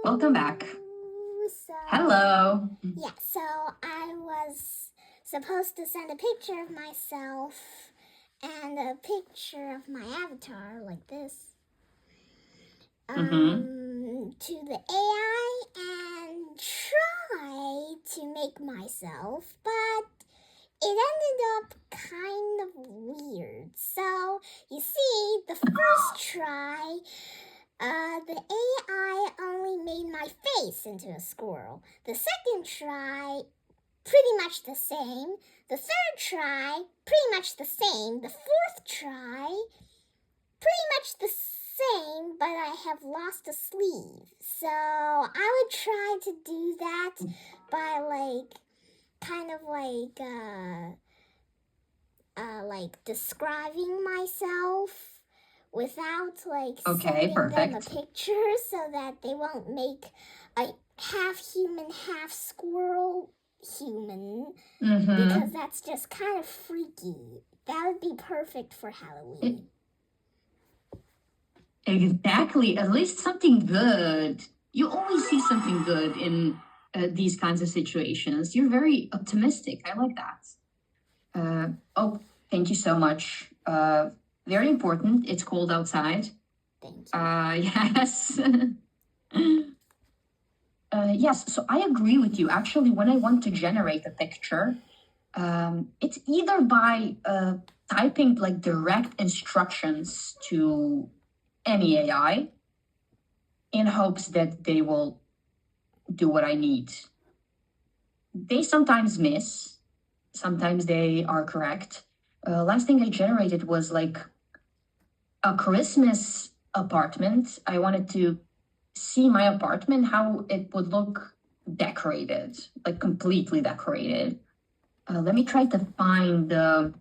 Welcome back. So, Hello. yeah, so I was supposed to send a picture of myself and a picture of my avatar, like this, Mm-hmm. to the AI and try to make myself, but it ended up kind of weird. So, you see, the first try, the AI only made my face into a squirrel. The second try, pretty much the same. The third try, pretty much the same. The fourth try, pretty much the same, but I have lost a sleeve. So I would try to do that by like describing myself without Okay, sending them a perfect. picture so that they won't make a half human, half squirrel human, Mm-hmm. because that's just kind of freaky. That would be perfect for Halloween. Exactly. At least something good. You always see something good in these kinds of situations. You're very optimistic. I like that. Oh, thank you so much. Very important. It's cold outside. Thank you. Yes. Yes, so I agree with you. Actually, when I want to generate a picture, it's either by typing like direct instructions to any AI in hopes that they will do what I need. They sometimes miss, sometimes they are correct. Last thing I generated was like a Christmas apartment. I wanted to see my apartment, how it would look decorated, like completely decorated. Let me try to find the.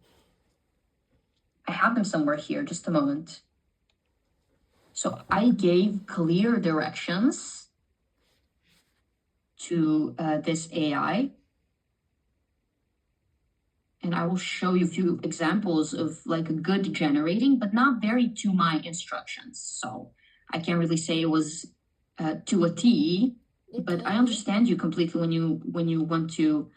I have them somewhere here. Just a moment. So I gave clear directions to this AI, and I will show you a few examples of like a good generating, but not very to my instructions. So I can't really say it was to a T, but I understand you completely when you want to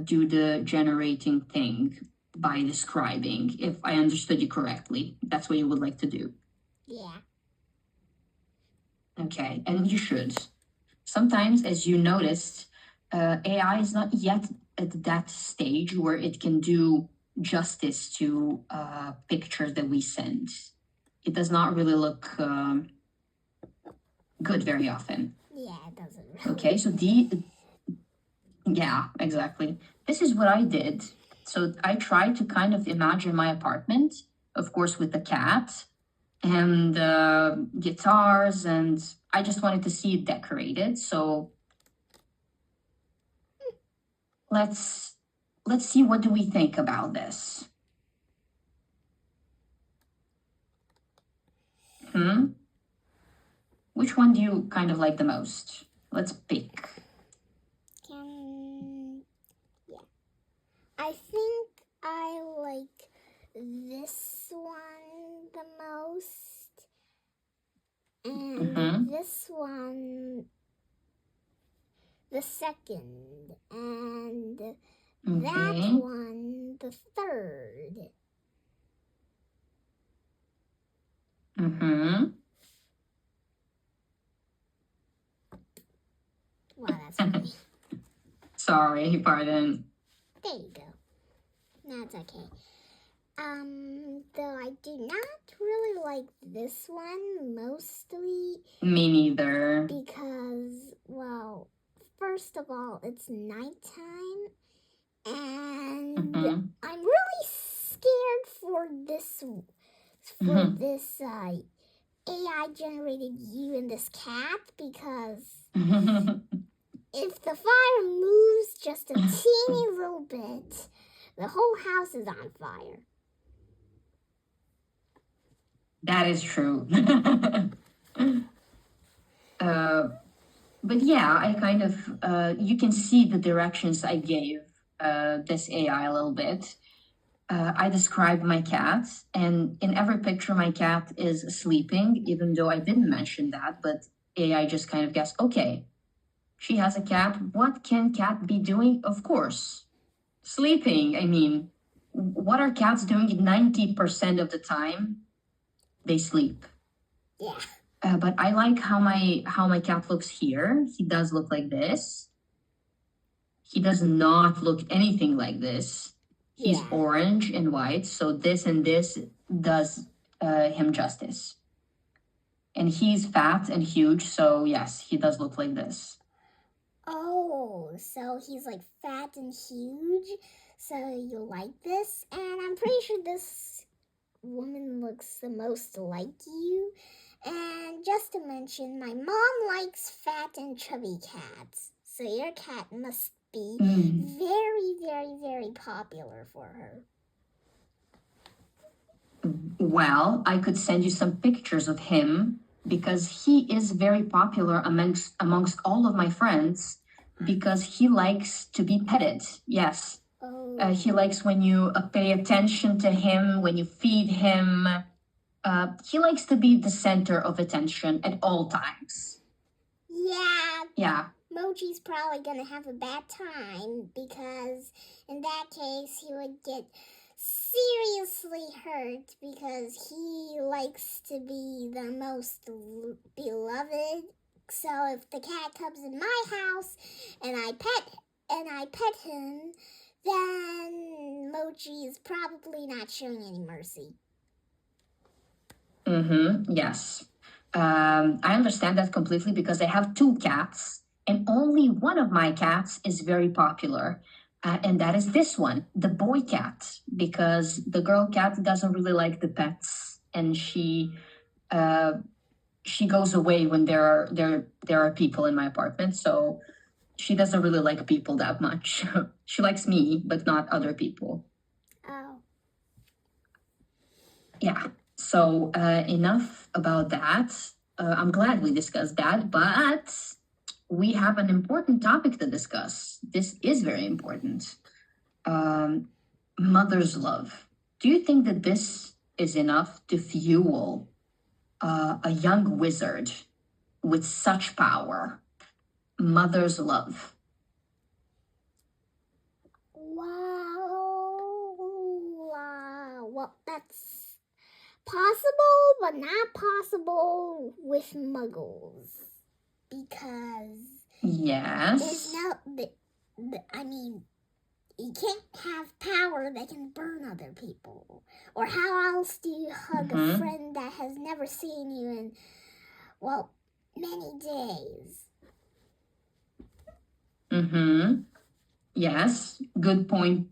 do the generating thing by describing. If I understood you correctly, that's what you would like to do. Yeah. Okay, and you should. Sometimes, as you noticed, AI is not yet at that stage where it can do justice to pictures that we send. It does not really look good very often. Yeah, it doesn't really. Okay, so yeah, exactly. This is what I did. So I tried to kind of imagine my apartment, of course, with the cat and guitars, and I just wanted to see it decorated. So let's see, what do we think about this? Which one do you kind of like the most? Let's pick. Yeah. I think I like this one the most, and this one the second, and that one the third. Wow, that's funny. Sorry, pardon. There you go. That's okay. Though I do not really like this one mostly. Me neither. Because, well, first of all, it's nighttime, and I'm really scared for this AI generated you and this cat, because if the fire moves just a teeny little bit, the whole house is on fire. That is true. But yeah, I kind of, you can see the directions I gave this AI a little bit. I described my cat, and in every picture, my cat is sleeping, even though I didn't mention that, but AI just kind of guessed, okay, she has a cat. What can cat be doing? Of course, sleeping. I mean, what are cats doing 90% of the time? They sleep. Yeah. But I like how my cat looks here. He does look like this. He does not look anything like this. He's Yeah. orange and white, so this and this does him justice. And he's fat and huge, so yes, he does look like this. Oh, so he's like fat and huge. So you like this? And I'm pretty sure this woman looks the most like you. And just to mention, my mom likes fat and chubby cats. So your cat must be very, very, very popular for her. Well, I could send you some pictures of him because he is very popular amongst all of my friends because he likes to be petted. Yes. Oh. He likes when you pay attention to him, when you feed him. He likes to be the center of attention at all times. Yeah. Yeah. Moji's probably gonna have a bad time because in that case he would get seriously hurt because he likes to be the most beloved. So if the cat comes in my house and I pet him, then Moji is probably not showing any mercy. Yes. I understand that completely because I have two cats and only one of my cats is very popular. And that is this one, the boy cat, because the girl cat doesn't really like the pets, and she goes away when there are people in my apartment. So she doesn't really like people that much. She likes me, but not other people. Oh. Yeah. So enough about that. I'm glad we discussed that, but we have an important topic to discuss. This is very important. Mother's love. Do you think that this is enough to fuel a young wizard with such power? Mother's love. Wow. Well, that's possible, but not possible with muggles. Because Yes. there's no, I mean, you can't have power that can burn other people. Or how else do you hug a friend that has never seen you in, well, many days? Yes, good point.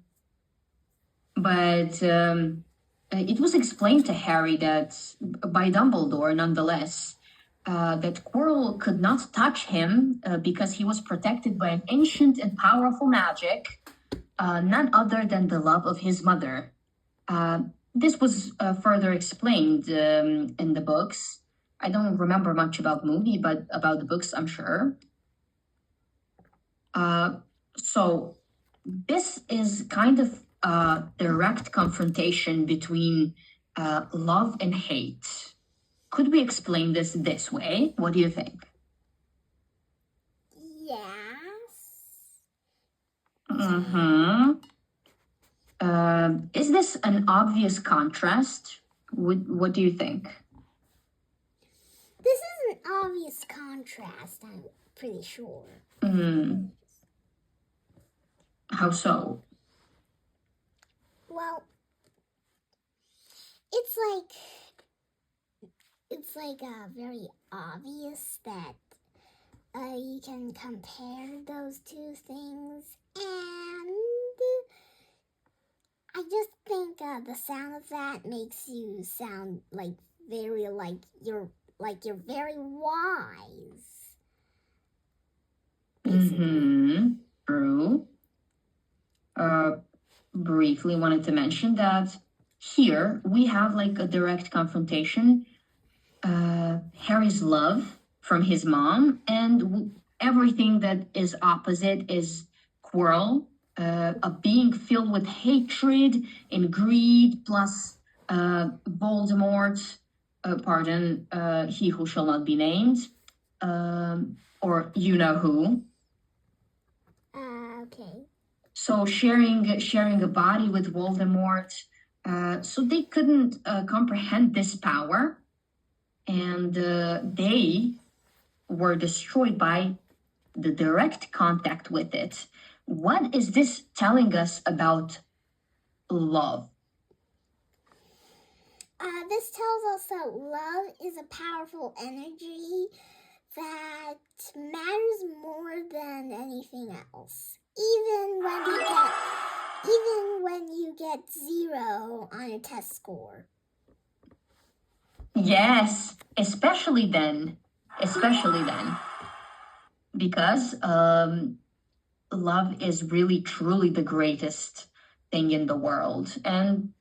But it was explained to Harry that by Dumbledore, nonetheless, that Quirrell could not touch him because he was protected by an ancient and powerful magic, none other than the love of his mother. This was further explained in the books. I don't remember much about the movie, but about the books, I'm sure. So this is kind of a direct confrontation between love and hate. Could we explain this way? What do you think? Yes. Is this an obvious contrast? What do you think? This is an obvious contrast, I'm pretty sure. How so? Well, it's like very obvious that you can compare those two things, and I just think the sound of that makes you sound like very you're very wise. True. Briefly wanted to mention that here we have like a direct confrontation. Harry's love from his mom, and everything that is opposite is Quirrell, a being filled with hatred and greed, plus Voldemort, he who shall not be named, or you know who. Okay. So sharing a body with Voldemort. So they couldn't comprehend this power, and they were destroyed by the direct contact with it. What is this telling us about love? This tells us that love is a powerful energy that matters more than anything else. Even when you get 0 on a test score. Yes, especially then, because love is really truly the greatest thing in the world. And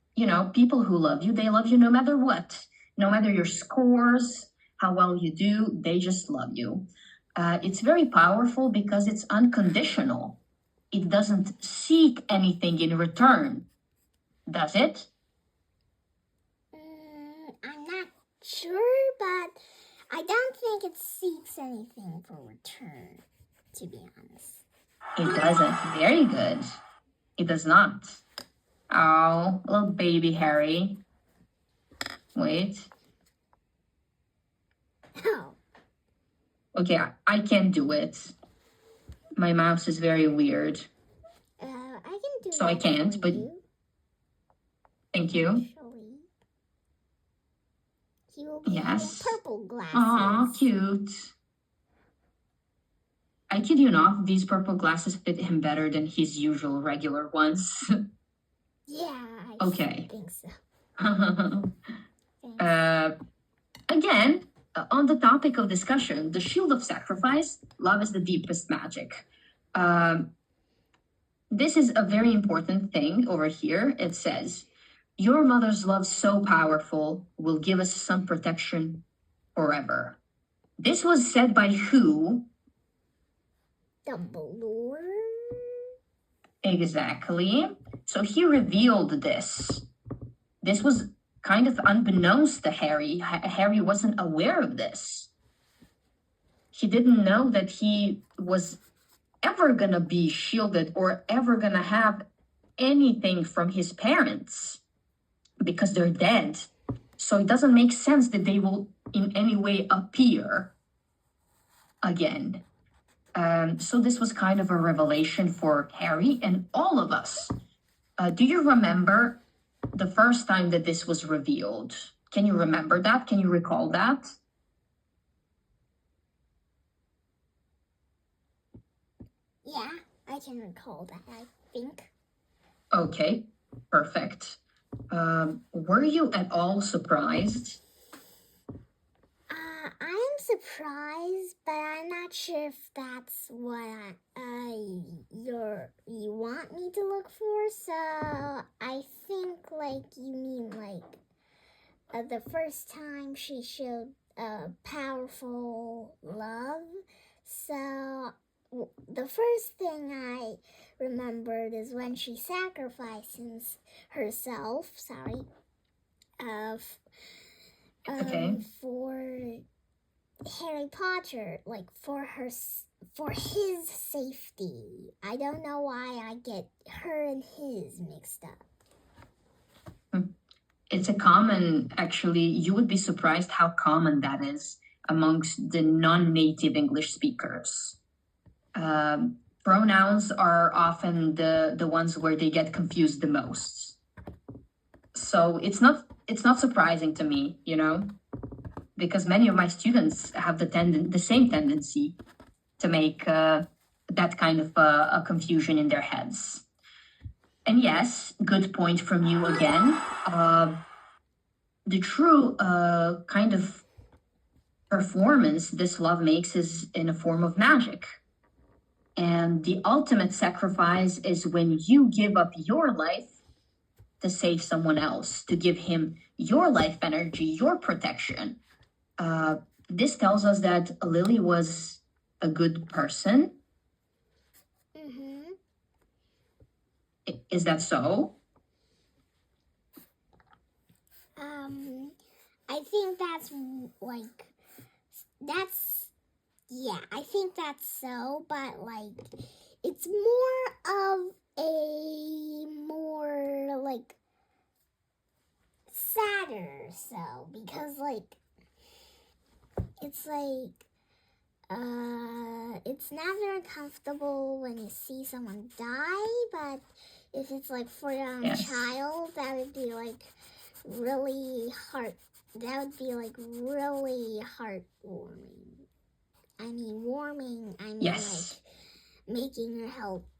people who love you, they love you no matter what, no matter your scores, how well you do, they just love you. It's very powerful because it's unconditional. It doesn't seek anything in return, does it? I'm not sure, but I don't think it seeks anything for return, to be honest. It doesn't. Very good. It does not. Oh, little baby Harry. Wait. Oh. Okay, I can't do it. My mouse is very weird. I can do so I can't, but you. Thank you. Actually, he will be yes. having purple glasses. Aw, cute. I kid you not, these purple glasses fit him better than his usual regular ones. Yeah, okay. I think so. Again, on the topic of discussion, the shield of sacrifice, love is the deepest magic. This is a very important thing over here. It says, your mother's love so powerful will give us some protection forever. This was said by who? Dumbledore. Exactly. So he revealed this. This was kind of unbeknownst to Harry. Harry wasn't aware of this. He didn't know that he was ever gonna be shielded or ever gonna have anything from his parents because they're dead. So it doesn't make sense that they will in any way appear again. So this was kind of a revelation for Harry and all of us. Do you remember the first time that this was revealed? Can you remember that? Can you recall that? Yeah, I can recall that, I think. Okay, perfect. Were you at all surprised? I am surprised, but I'm not sure if that's what you want me to look for. So I think you mean the first time she showed powerful love. So the first thing I remembered is when she sacrifices herself. Okay. For Harry Potter, for his safety. I don't know why I get her and his mixed up. It's a common, actually, you would be surprised how common that is amongst the non-native English speakers. Pronouns are often the ones where they get confused the most. So it's not surprising to me, because many of my students have the same tendency to make that kind of a confusion in their heads. And yes, good point from you again. The true kind of performance this love makes is in a form of magic. And the ultimate sacrifice is when you give up your life to save someone else, to give him your life energy, your protection. This tells us that Lily was a good person. Mm-hmm. Is that so? I think that's Yeah, I think that's so, but like it's more of a more like sadder so because like it's like it's not very comfortable when you see someone die, but if it's like for your own Yes. child, that would be like really really heartwarming. I mean warming, I mean Yes. like making your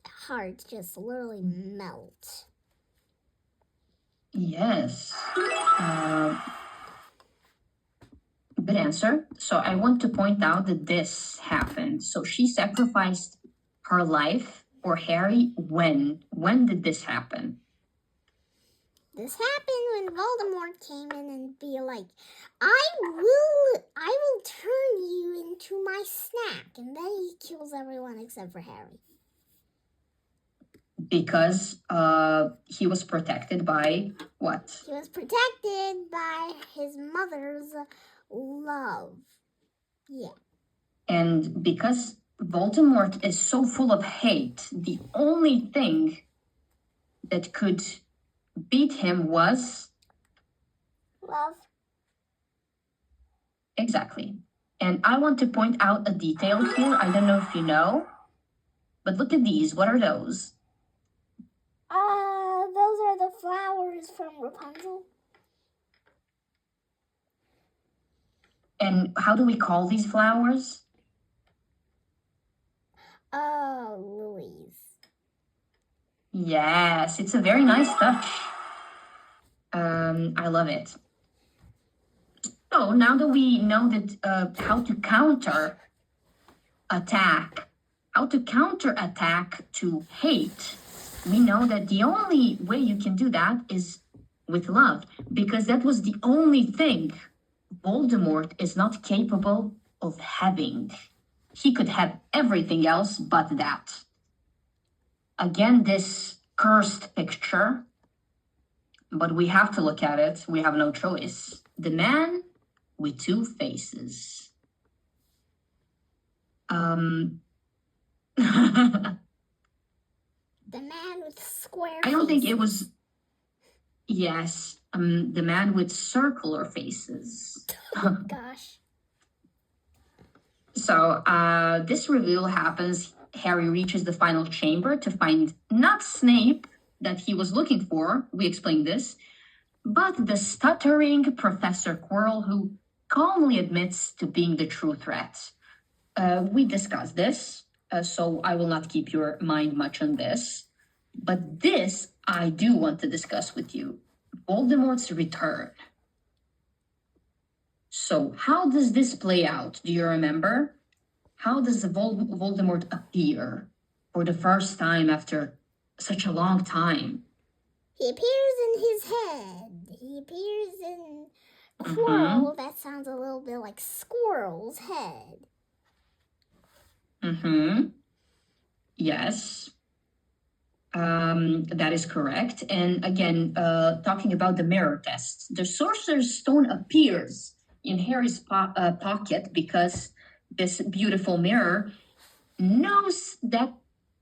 heart just literally melt. Yes. Good answer. So I want to point out that this happened. So she sacrificed her life for Harry when? When did this happen? This happened when Voldemort came in and be like, I will turn you into my snack, and then he kills everyone except for Harry. Because he was protected by what? He was protected by his mother's love. Yeah. And because Voldemort is so full of hate, the only thing that could beat him was Love. exactly. And I want to point out a detail here. I don't know if you know, but look at these. What are those? Those are the flowers from Rapunzel. And how do we call these flowers? Lilies. Yes, it's a very nice touch. I love it. So now that we know that how to counter attack to hate, we know that the only way you can do that is with love, because that was the only thing Voldemort is not capable of having. He could have everything else but that. Again, this cursed picture, but we have to look at it. We have no choice. The man with two faces. The man with square I don't think it faces. was. Yes, the man with circular faces. Gosh. So this reveal happens. Harry reaches the final chamber to find not Snape that he was looking for. We explained this, but the stuttering Professor Quirrell, who calmly admits to being the true threat. We discussed this, so I will not keep your mind much on this. But this I do want to discuss with you. Voldemort's return. So how does this play out? Do you remember? How does Voldemort appear for the first time after such a long time? He appears in his head. He appears in Quirrell. That sounds a little bit like Squirrel's head. Yes. That is correct. And again, talking about the mirror test, the Sorcerer's Stone appears in Harry's pocket because this beautiful mirror knows that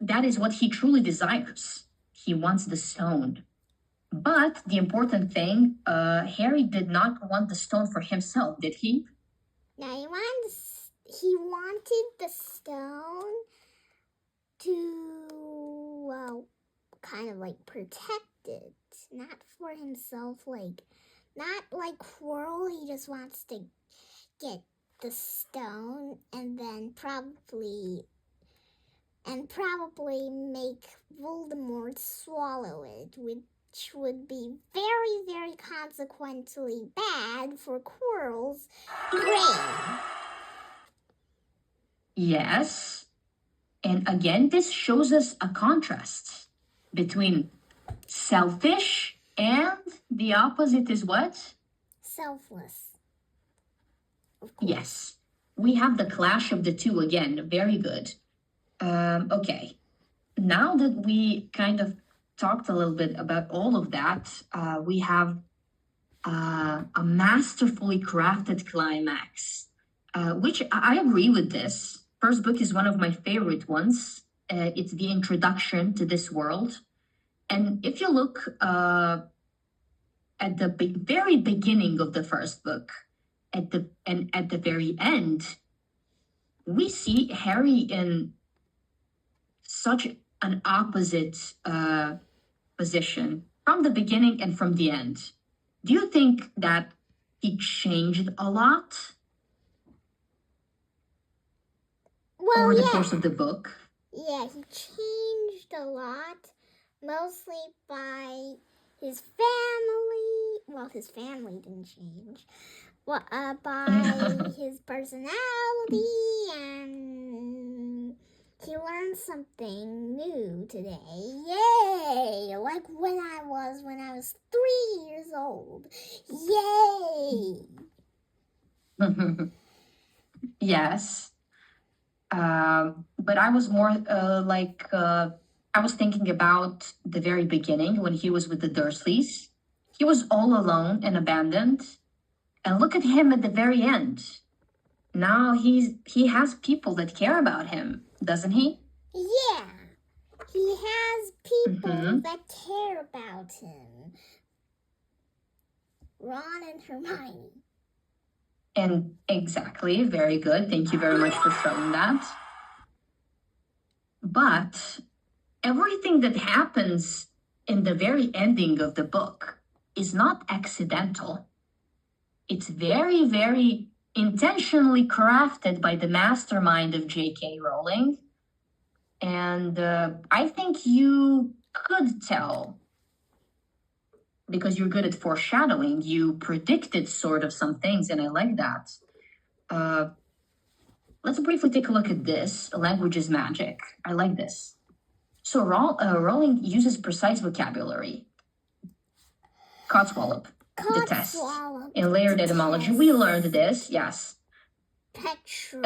that is what he truly desires. He wants the stone. But the important thing, Harry did not want the stone for himself, did he? No, he wanted the stone to, well, kind of like protect it, not for himself, like, not like Quirrell, he just wants to get the stone and then probably make Voldemort swallow it, which would be very, very consequently bad for Quirrell's brain. Yes. And again, this shows us a contrast between selfish and the opposite is what? Selfless. Yes. We have the clash of the two again. Very good. Okay. Now that we kind of talked a little bit about all of that, we have a masterfully crafted climax. which I agree with this. First book is one of my favorite ones. It's the introduction to this world. And if you look at the very beginning of the first book, at the very end, we see Harry in such an opposite position from the beginning and from the end. Do you think that he changed a lot Well, over the yeah. course of the book? Yeah, he changed a lot, mostly by his family. Well, his family didn't change. Well, by his personality, and he learned something new today. Yay! Like when I was 3 years old. Yay! Yes. But I was more I was thinking about the very beginning when he was with the Dursleys. He was all alone and abandoned. And look at him at the very end. Now he has people that care about him, doesn't he? Yeah. He has people that care about him. Ron and Hermione. And exactly, very good. Thank you very much for showing that. But everything that happens in the very ending of the book is not accidental. It's very, very intentionally crafted by the mastermind of J.K. Rowling. And I think you could tell, because you're good at foreshadowing, you predicted sort of some things, and I like that. Let's briefly take a look at this. Language is magic. I like this. So Rowling uses precise vocabulary. Codswallop, the test. In layered etymology, we learned this, yes. Petrol.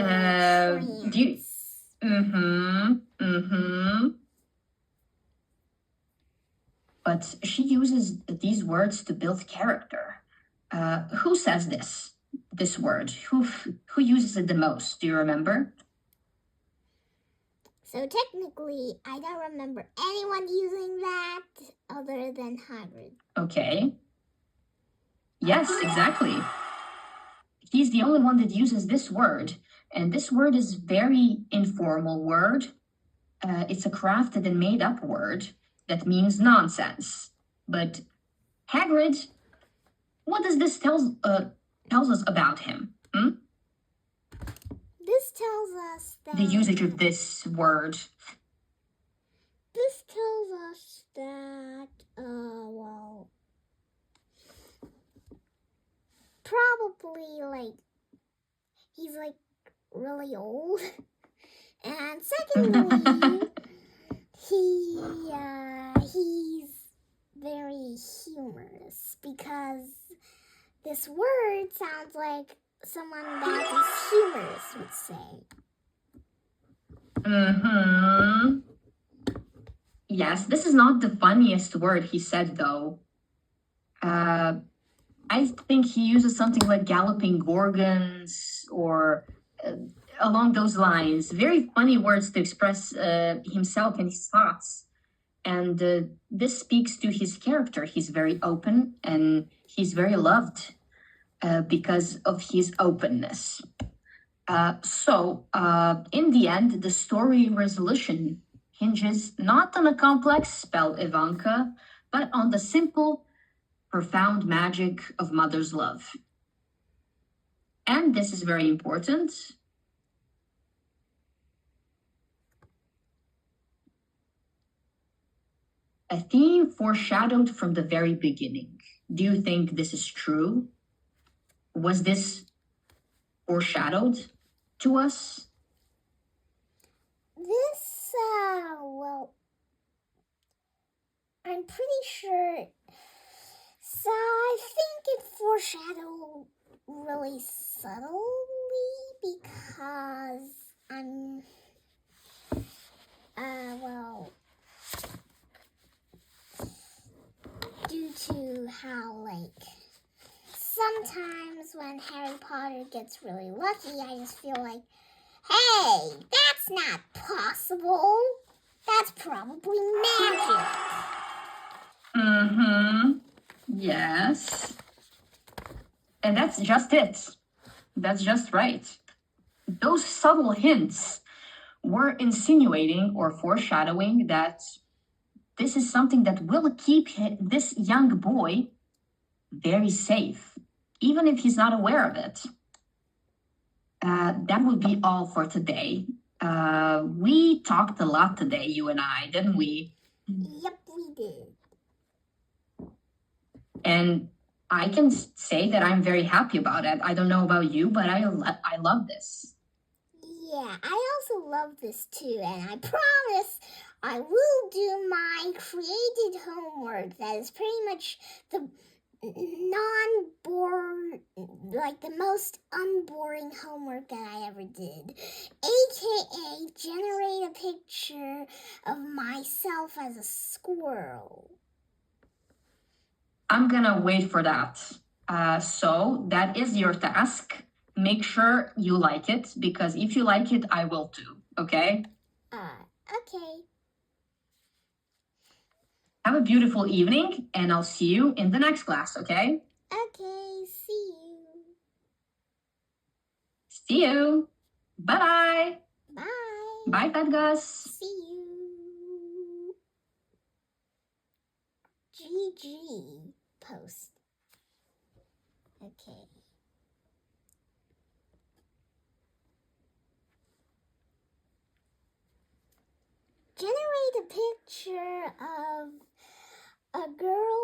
But she uses these words to build character. Who says this word? Who uses it the most? Do you remember? So technically, I don't remember anyone using that other than Hagrid. Okay. Yes, exactly. He's the only one that uses this word. And this word is very informal word. It's a crafted and made up word that means nonsense. But Hagrid, what does this tells us about him? This tells us that... The usage of this word. This tells us that, well... Probably, like, he's, like, really old. And secondly, he's very humorous because this word sounds like someone that is humorous would say. Yes, this is not the funniest word he said, though. I think he uses something like galloping gorgons or along those lines. Very funny words to express himself and his thoughts. And this speaks to his character. He's very open and he's very loved because of his openness. So in the end, the story resolution hinges not on a complex spell, Ivanka, but on the simple, profound magic of mother's love. And this is very important. A theme foreshadowed from the very beginning. Do you think this is true? Was this foreshadowed to us? This, well, I'm pretty sure. So I think it foreshadowed really subtly because well, due to how, like, sometimes when Harry Potter gets really lucky, I just feel like, hey, that's not possible. That's probably magic. Mm-hmm. Yes. And that's just it. That's just right. Those subtle hints were insinuating or foreshadowing that this is something that will keep this young boy very safe, even if he's not aware of it. That would be all for today. We talked a lot today, you and I, didn't we? Yep, we did. And I can say that I'm very happy about it. I don't know about you, but I love this. Yeah, I also love this too, and I promise I will do my created homework that is pretty much the non-boring, like the most unboring homework that I ever did, aka generate a picture of myself as a squirrel. I'm gonna wait for that. So that is your task. Make sure you like it, because if you like it, I will too, okay? Okay. Have a beautiful evening, and I'll see you in the next class, okay? Okay, see you. See you. Bye-bye. Bye. Bye, Pedgas. See you. GG post. Okay. Generate a picture of a girl